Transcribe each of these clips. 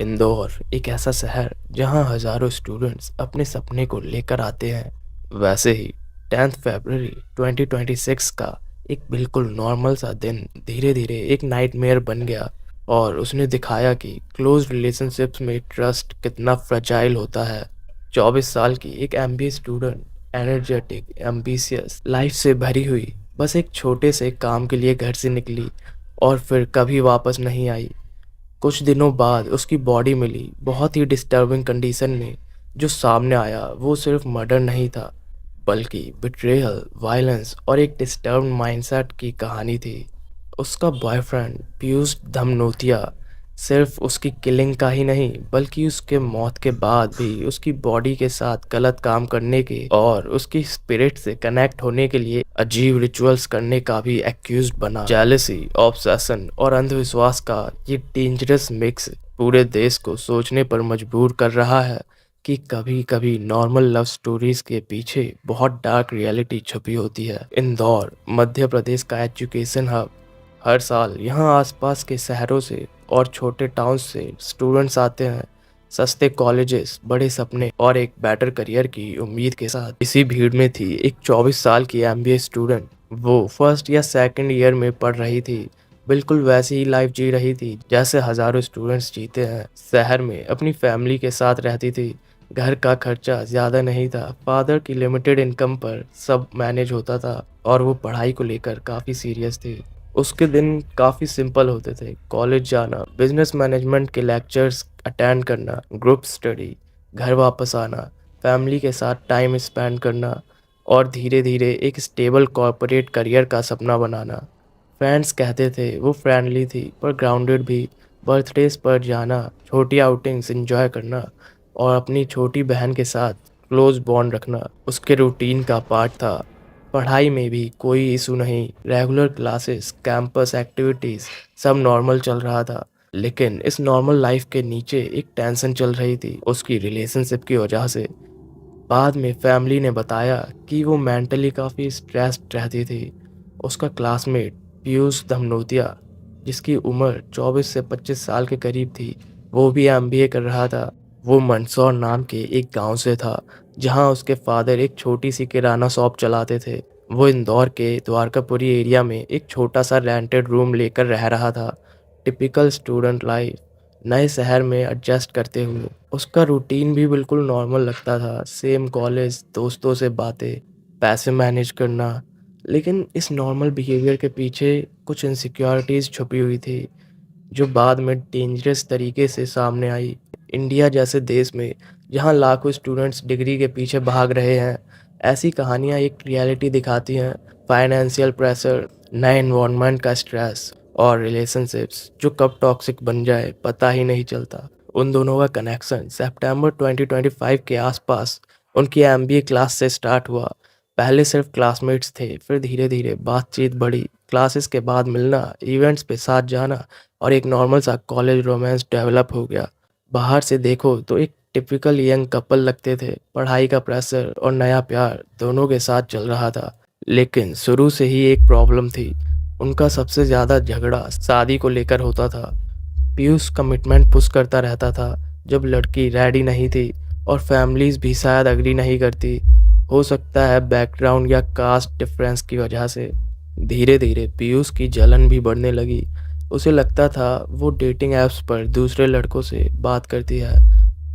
इंदौर एक ऐसा शहर जहां हजारों स्टूडेंट्स अपने सपने को लेकर आते हैं। वैसे ही 10th फरवरी 2026 का एक बिल्कुल नॉर्मल सा दिन धीरे धीरे एक नाइटमेयर बन गया और उसने दिखाया कि क्लोज रिलेशनशिप्स में ट्रस्ट कितना फ्रजाइल होता है। 24 साल की एक MBA student, energetic, ambitious, life से भरी हुई, बस एक छोटे से काम के लिए घर से निकली और फिर कभी वापस नहीं आई। कुछ दिनों बाद उसकी बॉडी मिली बहुत ही डिस्टर्बिंग कंडीशन में। जो सामने आया वो सिर्फ मर्डर नहीं था, बल्कि बिट्रेयल, वायलेंस और एक डिस्टर्ब्ड माइंडसेट की कहानी थी। उसका बॉयफ्रेंड पीयूष धमनोतिया सिर्फ उसकी किलिंग का ही नहीं, बल्कि उसके मौत के बाद भी उसकी बॉडी के साथ गलत काम करने के और उसकी स्पिरिट से कनेक्ट होने के लिए अजीब रिचुअल्स करने का भी एक्यूज बना। जेलसी, ऑब्सेशन और अंधविश्वास का ये डेंजरस मिक्स पूरे देश को सोचने पर मजबूर कर रहा है कि कभी कभी नॉर्मल लव स्टोरीज के पीछे बहुत डार्क रियलिटी छुपी होती है। इंदौर मध्य प्रदेश का एजुकेशन हब। हर साल यहाँ आसपास के शहरों से और छोटे टाउन से स्टूडेंट्स आते हैं, सस्ते कॉलेजेस, बड़े सपने और एक बेटर करियर की उम्मीद के साथ। इसी भीड़ में थी एक 24 साल की एमबीए स्टूडेंट। वो फर्स्ट या सेकंड ईयर में पढ़ रही थी, बिल्कुल वैसी ही लाइफ जी रही थी जैसे हजारों स्टूडेंट्स जीते हैं। शहर में अपनी फैमिली के साथ रहती थी। घर का खर्चा ज़्यादा नहीं था, फादर की लिमिटेड इनकम पर सब मैनेज होता था और वो पढ़ाई को लेकर काफ़ी सीरियस थी। उसके दिन काफ़ी सिंपल होते थे, कॉलेज जाना, बिजनेस मैनेजमेंट के लेक्चर्स अटेंड करना, ग्रुप स्टडी, घर वापस आना, फैमिली के साथ टाइम स्पेंड करना और धीरे धीरे एक स्टेबल कॉर्पोरेट करियर का सपना बनाना। फ्रेंड्स कहते थे वो फ्रेंडली थी पर ग्राउंडेड भी। बर्थडेज पर जाना, छोटी आउटिंग्स एंजॉय करना और अपनी छोटी बहन के साथ क्लोज बॉन्ड रखना उसके रूटीन का पार्ट था। पढ़ाई में भी कोई इशू नहीं, रेगुलर क्लासेस, कैंपस एक्टिविटीज़, सब नॉर्मल चल रहा था। लेकिन इस नॉर्मल लाइफ के नीचे एक टेंशन चल रही थी उसकी रिलेशनशिप की वजह से। बाद में फैमिली ने बताया कि वो मेंटली काफ़ी स्ट्रेस्ड रहती थी। उसका क्लासमेट पीयूष धमनोतिया, जिसकी उम्र 24 से 25 साल के करीब थी, वो भी एमबीए कर रहा था। वो मंदसौर नाम के एक गांव से था जहां उसके फादर एक छोटी सी किराना शॉप चलाते थे। वो इंदौर के द्वारकापुरी एरिया में एक छोटा सा रेंटेड रूम लेकर रह रहा था। टिपिकल स्टूडेंट लाइफ, नए शहर में एडजस्ट करते हुए। उसका रूटीन भी बिल्कुल नॉर्मल लगता था, सेम कॉलेज, दोस्तों से बातें, पैसे मैनेज करना। लेकिन इस नॉर्मल बिहेवियर के पीछे कुछ इनसिक्योरिटीज़ छुपी हुई थी जो बाद में डेंजरस तरीके से सामने आई। इंडिया जैसे देश में जहां लाखों स्टूडेंट्स डिग्री के पीछे भाग रहे हैं, ऐसी कहानियां एक रियलिटी दिखाती हैं। फाइनेंशियल प्रेशर, नए एनवायरनमेंट का स्ट्रेस और रिलेशनशिप्स जो कब टॉक्सिक बन जाए पता ही नहीं चलता। उन दोनों का कनेक्शन सितंबर 2025 के आसपास उनकी एमबीए क्लास से स्टार्ट हुआ। पहले सिर्फ क्लासमेट्स थे, फिर धीरे धीरे बातचीत बढ़ी। क्लासेस के बाद मिलना, इवेंट्स पे साथ जाना और एक नॉर्मल सा कॉलेज रोमांस डेवलप हो गया। बाहर से देखो तो एक टिपिकल यंग कपल लगते थे। पढ़ाई का प्रेशर और नया प्यार दोनों के साथ चल रहा था। लेकिन शुरू से ही एक प्रॉब्लम थी। उनका सबसे ज़्यादा झगड़ा शादी को लेकर होता था। पीयूष कमिटमेंट पुश करता रहता था जब लड़की रेडी नहीं थी और फैमिलीज भी शायद अग्री नहीं करती। हो सकता है बैकग्राउंड या कास्ट डिफरेंस की वजह से। धीरे धीरे पीयूष की जलन भी बढ़ने लगी। उसे लगता था वो डेटिंग ऐप्स पर दूसरे लड़कों से बात करती है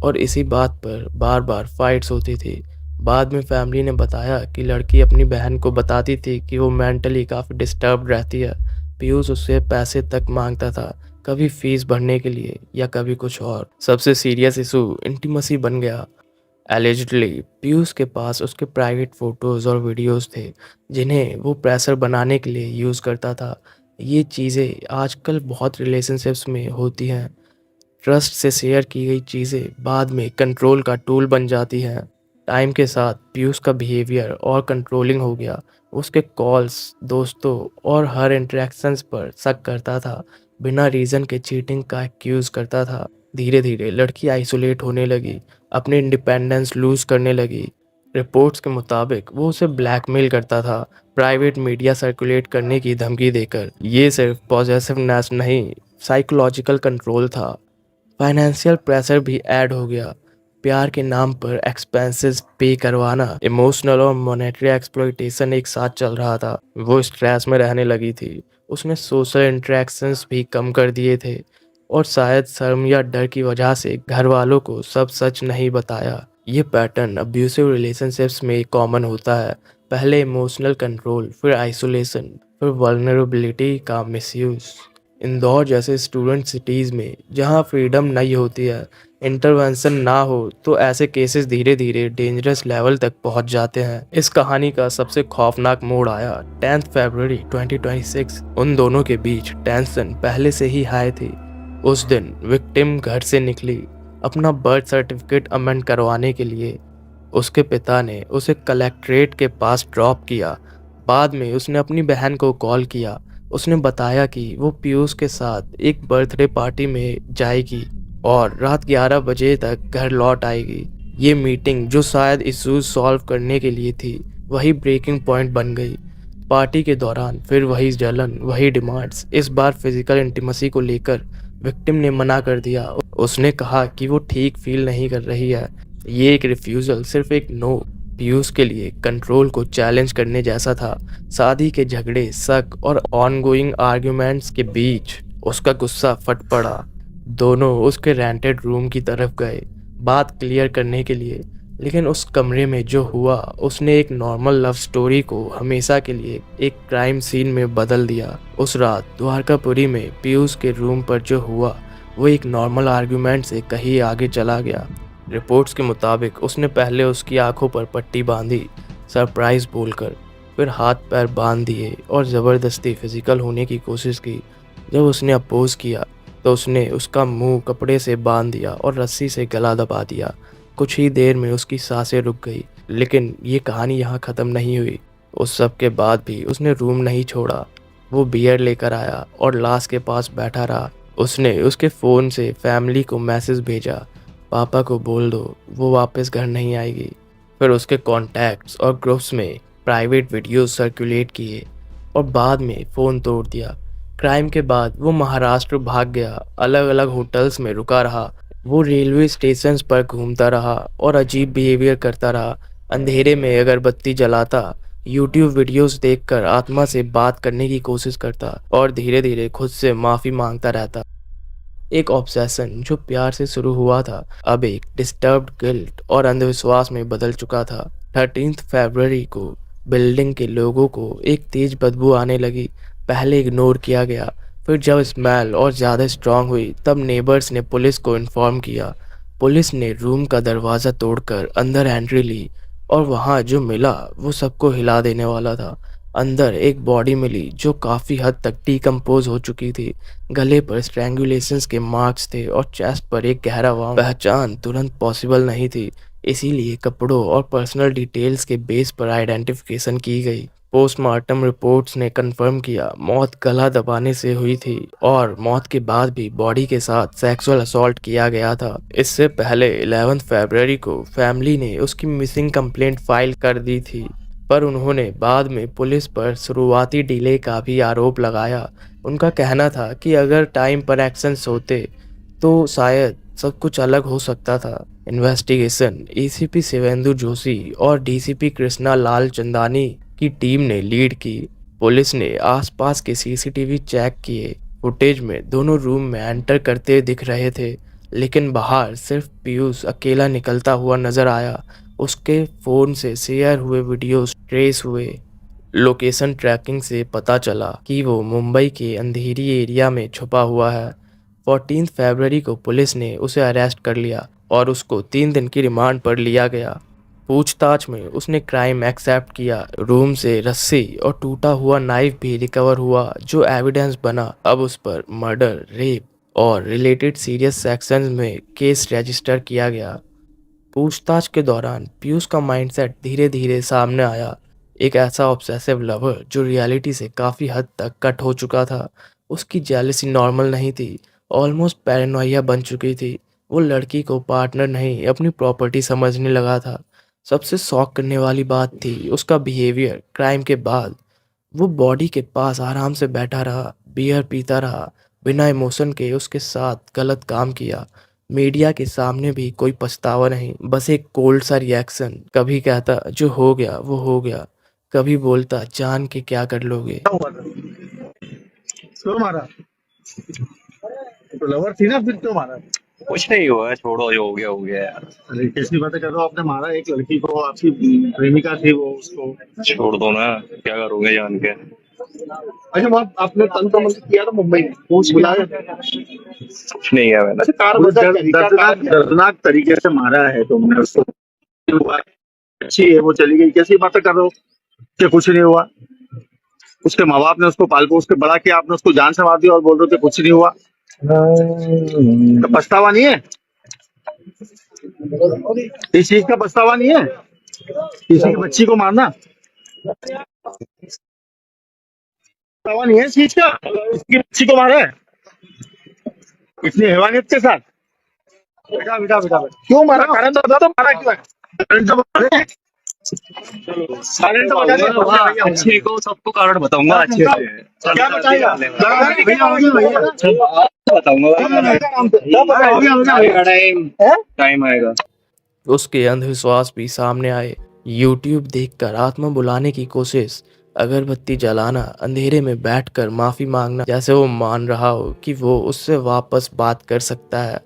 और इसी बात पर बार बार फाइट्स होती थी। बाद में फैमिली ने बताया कि लड़की अपनी बहन को बताती थी कि वो मेंटली काफ़ी डिस्टर्ब रहती है। पीयूष उससे पैसे तक मांगता था, कभी फीस भरने के लिए या कभी कुछ और। सबसे सीरियस इशू इंटीमेसी बन गया। एलिजिडली पीयूष के पास उसके प्राइवेट फोटोज़ और वीडियोस थे जिन्हें वो प्रेशर बनाने के लिए यूज़ करता था। ये चीज़ें आजकल बहुत रिलेशनशिप्स में होती हैं। ट्रस्ट से शेयर की गई चीज़ें बाद में कंट्रोल का टूल बन जाती हैं। टाइम के साथ पीयूष का बिहेवियर और कंट्रोलिंग हो गया। उसके कॉल्स, दोस्तों और हर इंटरेक्शंस पर शक करता था, बिना रीज़न के चीटिंग का एक्यूज़ करता था। धीरे धीरे लड़की आइसोलेट होने लगी, अपनी इंडिपेंडेंस लूज़ करने लगी। रिपोर्ट्स के मुताबिक वो उसे ब्लैकमेल करता था, प्राइवेट मीडिया सर्कुलेट करने की धमकी देकर। ये सिर्फ पॉजेसिवनेस नहीं, साइकोलॉजिकल कंट्रोल था। फाइनेंशियल प्रेशर भी ऐड हो गया। प्यार के नाम पर एक्सपेंसेस पे करवाना, इमोशनल और मॉनेटरी एक्सप्लॉइटेशन एक साथ चल रहा था। वो स्ट्रेस में रहने लगी थी। उसने सोशल इंटरेक्शंस भी कम कर दिए थे और शायद शर्म या डर की वजह से घर वालों को सब सच नहीं बताया। ये पैटर्न अब्यूसिव रिलेशनशिप्स में कॉमन होता है। पहले इमोशनल कंट्रोल, फिर आइसोलेशन, फिर वल्नरेबिलिटी का मिसयूज। इंदौर जैसे स्टूडेंट सिटीज़ में जहाँ फ्रीडम नहीं होती है, इंटरवेंशन ना हो, तो ऐसे केसेस धीरे धीरे डेंजरस लेवल तक पहुंच जाते हैं। इस कहानी का सबसे खौफनाक मोड़ आया 10 फरवरी 2026। उन दोनों के बीच टेंशन पहले से ही हाई थी। उस दिन विक्टिम घर से निकली अपना बर्थ सर्टिफिकेट अमेंड करवाने के लिए। उसके पिता ने उसे कलेक्ट्रेट के पास ड्रॉप किया। बाद में उसने अपनी बहन को कॉल किया। उसने बताया कि वो पीयूष के साथ एक बर्थडे पार्टी में जाएगी और रात 11 बजे तक घर लौट आएगी। ये मीटिंग जो शायद इश्यूज सॉल्व करने के लिए थी, वही ब्रेकिंग पॉइंट बन गई। पार्टी के दौरान फिर वही जलन, वही डिमांड्स। इस बार फिजिकल इंटीमेसी को लेकर विक्टिम ने मना कर दिया। उसने कहा कि वो ठीक फील नहीं कर रही है। ये एक रिफ्यूज़ल सिर्फ एक नो पीयूष के लिए कंट्रोल को चैलेंज करने जैसा था। शादी के झगड़े, शक और ऑनगोइंग आर्ग्यूमेंट्स के बीच उसका गुस्सा फट पड़ा। दोनों उसके रेंटेड रूम की तरफ गए बात क्लियर करने के लिए। लेकिन उस कमरे में जो हुआ, उसने एक नॉर्मल लव स्टोरी को हमेशा के लिए एक क्राइम सीन में बदल दिया। उस रात द्वारकापुरी में पीयूष के रूम पर जो हुआ, वो एक नॉर्मल आर्ग्यूमेंट से कहीं आगे चला गया। रिपोर्ट्स के मुताबिक उसने पहले उसकी आंखों पर पट्टी बांधी, सरप्राइज बोलकर, फिर हाथ पैर बांध दिए और ज़बरदस्ती फिजिकल होने की कोशिश की। जब उसने अपोज किया तो उसने उसका मुंह कपड़े से बांध दिया और रस्सी से गला दबा दिया। कुछ ही देर में उसकी सांसें रुक गई। लेकिन ये कहानी यहाँ ख़त्म नहीं हुई। उस सब के बाद भी उसने रूम नहीं छोड़ा। वो बियर लेकर आया और लाश के पास बैठा रहा। उसने उसके फ़ोन से फैमिली को मैसेज भेजा, पापा को बोल दो वो वापस घर नहीं आएगी। फिर उसके कॉन्टैक्ट्स और ग्रुप्स में प्राइवेट वीडियोस सर्कुलेट किए और बाद में फ़ोन तोड़ दिया। क्राइम के बाद वो महाराष्ट्र भाग गया, अलग अलग होटल्स में रुका रहा। वो रेलवे स्टेशंस पर घूमता रहा और अजीब बिहेवियर करता रहा। अंधेरे में अगरबत्ती जलाता, यूट्यूब वीडियोस देखकर आत्मा से बात करने की कोशिश करता और धीरे धीरे खुद से माफ़ी मांगता रहता। एक ऑब्सेशन जो प्यार से शुरू हुआ था, अब एक डिस्टर्ब्ड गिल्ट और अंधविश्वास में बदल चुका था। 13 फरवरी को बिल्डिंग के लोगों को एक तेज बदबू आने लगी। पहले इग्नोर किया गया, फिर जब स्मेल और ज़्यादा स्ट्रांग हुई तब नेबर्स ने पुलिस को इन्फॉर्म किया। पुलिस ने रूम का दरवाज़ा तोड़कर अंदर एंट्री ली और वहाँ जो मिला वो सबको हिला देने वाला था। अंदर एक बॉडी मिली जो काफ़ी हद तक डिकम्पोज हो चुकी थी। गले पर स्ट्रैंगुलेशंस के मार्क्स थे और चेस्ट पर एक गहरा वाउंड। पहचान तुरंत पॉसिबल नहीं थी, इसीलिए कपड़ों और पर्सनल डिटेल्स के बेस पर आइडेंटिफिकेशन की गई। पोस्टमार्टम रिपोर्ट्स ने कंफर्म किया मौत गला दबाने से हुई थी और मौत के बाद भी बॉडी के साथ सेक्सुअल असॉल्ट किया गया था। इससे पहले 11 फरवरी को फैमिली ने उसकी मिसिंग कंप्लेंट फाइल कर दी थी, पर उन्होंने बाद में पुलिस पर शुरुआती डिले का भी आरोप लगाया। उनका कहना था कि अगर टाइम पर एक्शंस होते तो शायद सब कुछ अलग हो सकता था। इन्वेस्टिगेशन एसीपी शिवेंदु जोशी और डीसीपी कृष्णा लाल चंदानी की टीम ने लीड की। पुलिस ने आसपास के सीसीटीवी चेक किए। फुटेज में दोनों रूम में एंटर करते दिख रहे थे, लेकिन बाहर सिर्फ पीयूष अकेला निकलता हुआ नजर आया। उसके फ़ोन से शेयर हुए वीडियोस ट्रेस हुए। लोकेशन ट्रैकिंग से पता चला कि वो मुंबई के अंधेरी एरिया में छुपा हुआ है। 14 फरवरी को पुलिस ने उसे अरेस्ट कर लिया और उसको 3 दिन की रिमांड पर लिया गया। पूछताछ में उसने क्राइम एक्सेप्ट किया। रूम से रस्सी और टूटा हुआ नाइफ भी रिकवर हुआ जो एविडेंस बना। अब उस पर मर्डर, रेप और रिलेटेड सीरियस सेक्शंस में केस रजिस्टर किया गया। पूछताछ के दौरान पीयूष का माइंडसेट धीरे धीरे सामने आया। एक ऐसा ऑब्सेसिव लवर जो रियलिटी से काफ़ी हद तक कट हो चुका था। उसकी जेलसी नॉर्मल नहीं थी, ऑलमोस्ट पैरानोइया बन चुकी थी। वो लड़की को पार्टनर नहीं, अपनी प्रॉपर्टी समझने लगा था। सबसे शॉक करने वाली बात थी उसका बिहेवियर। क्राइम के बाद वो बॉडी के पास आराम से बैठा रहा, बियर पीता रहा, बिना इमोशन के उसके साथ गलत काम किया। मीडिया के सामने भी कोई पछतावा नहीं, बस एक कोल्ड सा रिएक्शन। कभी कहता जो हो गया वो हो गया, कभी बोलता जान के क्या कर लोगे। क्या हुआ था? क्यों मारा? तो लवर थी ना, फिर क्यों मारा? कुछ नहीं हुआ है, छोड़ो, जो हो गया यार। अरे कैसी बातें कर रहे हो? आपने मारा एक लड़की को, आपकी प्रेमिका थी वो, उसको। छोड़ दो ना, क्या करोगे जान के। अच्छा, वहाँ आपने तन का मतलब किया था मुंबई में, पूछ बुलाया? कुछ नहीं है मैंने। अच्छा, कार दर्दनाक तरीके से मारा है तुमने उसको। हुआ अच्छी है, वो चली गई, कैसी बातें कर रहे हो कि कुछ नहीं हुआ? उसके माँ बाप ने उसको पाल पोस के बड़ा किया, आपने उसको जान से मार दिया और बोल रहे हो कि कुछ नहीं हुआ। तो पछतावा नहीं है? इस चीज का पछतावा नहीं है? किसी की बच्ची को मारना पछतावा नहीं है इस चीज का? इसकी बच्ची को मारा है इतनी हैवानियत के साथ। बेटा बेटा बेटा बेटा, क्यों मारा? कारण तो बता दो, मारा क्यों है? कारण तो बता दे। कारण तो बता दे। अच्छे को सबको कारण बताऊंगा अच्छे से। क्या बताएगा? भैया हो गया, भैया बताऊंगा। क्या बताएगा? टाइम आएगा। उसके अंधविश्वास भी सामने आए। यूट्यूब देखकर आत्मा बुलाने की कोशिश, अगरबत्ती जलाना, अंधेरे में बैठकर माफी मांगना, जैसे वो मान रहा हो कि वो उससे वापस बात कर सकता है।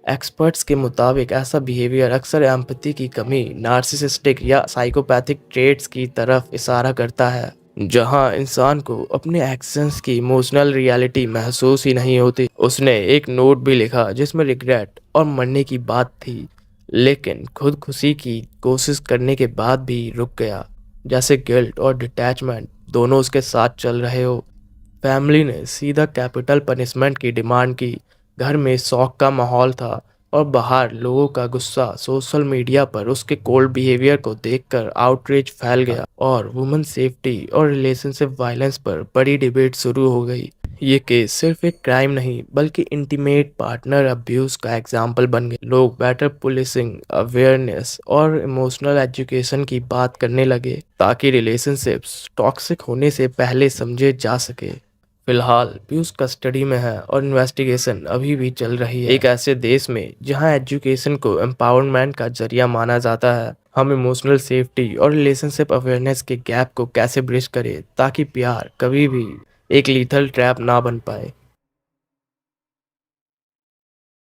एक्सपर्ट्स के मुताबिक ऐसा बिहेवियर अक्सर एम्पैथी की कमी, नार्सिसिस्टिक या साइकोपैथिक ट्रेट्स की तरफ इशारा करता है, जहां इंसान को अपने एक्शंस की इमोशनल रियलिटी महसूस ही नहीं होती। उसने एक नोट भी लिखा जिसमें रिग्रेट और मरने की बात थी, लेकिन खुदकुशी की कोशिश करने के बाद भी रुक गया, जैसे गिल्ट और डिटैचमेंट दोनों उसके साथ चल रहे हो। फैमिली ने सीधा कैपिटल पनिशमेंट की डिमांड की। घर में शौक का माहौल था और बाहर लोगों का गुस्सा। सोशल मीडिया पर उसके कोल्ड बिहेवियर को देखकर आउटरीच फैल गया और वुमेन सेफ्टी और रिलेशनशिप वायलेंस पर बड़ी डिबेट शुरू हो गई। ये केस सिर्फ एक क्राइम नहीं बल्कि इंटीमेट पार्टनर अब्यूज का एग्जाम्पल बन गए। लोग बेटर पुलिसिंग, अवेयरनेस और इमोशनल एजुकेशन की बात करने लगे ताकि रिलेशनशिप्स टॉक्सिक होने से पहले समझे जा सके। फिलहाल पीयूष कस्टडी में है और इन्वेस्टिगेशन अभी भी चल रही है। एक ऐसे देश में जहां एजुकेशन को एम्पावरमेंट का जरिया माना जाता है, हम इमोशनल सेफ्टी और रिलेशनशिप अवेयरनेस के गैप को कैसे ब्रिज करें ताकि प्यार कभी भी एक लीथल ट्रैप ना बन पाए।